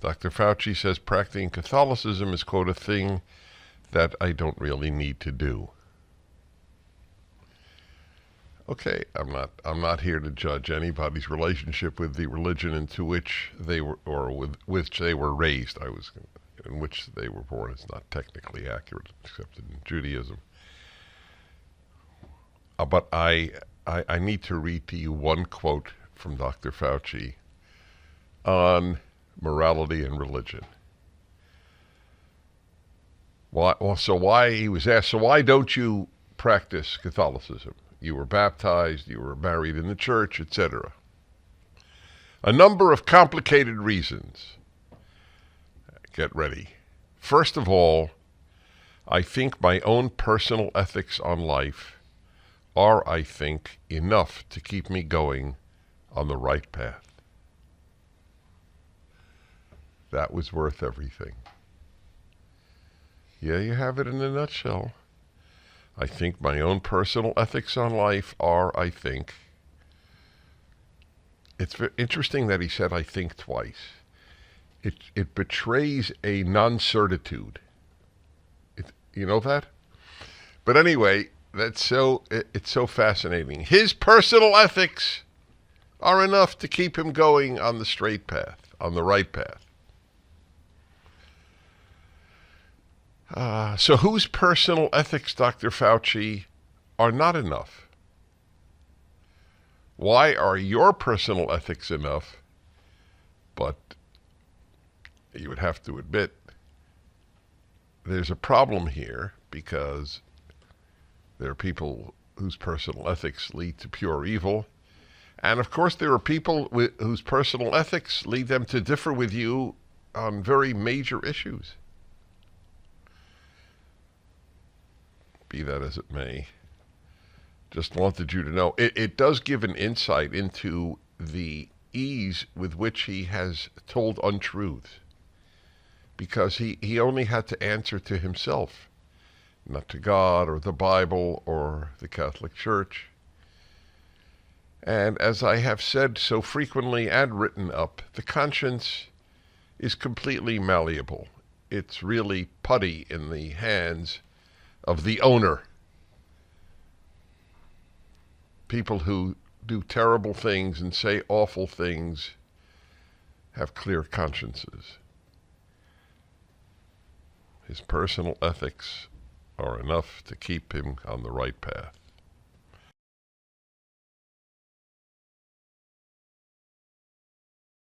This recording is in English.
Dr. Fauci says practicing Catholicism is, quote, a thing that I don't really need to do. Okay, I'm not here to judge anybody's relationship with the religion into which they were, or with which they were raised. In which they were born. It's not technically accurate, except in Judaism. But I need to read to you one quote from Dr. Fauci on morality and religion. He was asked, so why don't you practice Catholicism? You were baptized, you were married in the church, etc. A number of complicated reasons. Get ready. First of all, I think my own personal ethics on life are, I think, enough to keep me going on the right path. That was worth everything. Yeah, you have it in a nutshell. I think my own personal ethics on life are, I think. It's interesting that he said I think twice. It betrays a non-certitude. You know that? But anyway, it's so fascinating. His personal ethics are enough to keep him going on the straight path, on the right path. So whose personal ethics, Dr. Fauci, are not enough? Why are your personal ethics enough, but you would have to admit there's a problem here, because there are people whose personal ethics lead to pure evil. And of course, there are people whose personal ethics lead them to differ with you on very major issues. Be that as it may, just wanted you to know. It does give an insight into the ease with which he has told untruths, because he only had to answer to himself, not to God or the Bible or the Catholic Church. And as I have said so frequently and written up, the conscience is completely malleable. It's really putty in the hands of the owner. People who do terrible things and say awful things have clear consciences. His personal ethics are enough to keep him on the right path.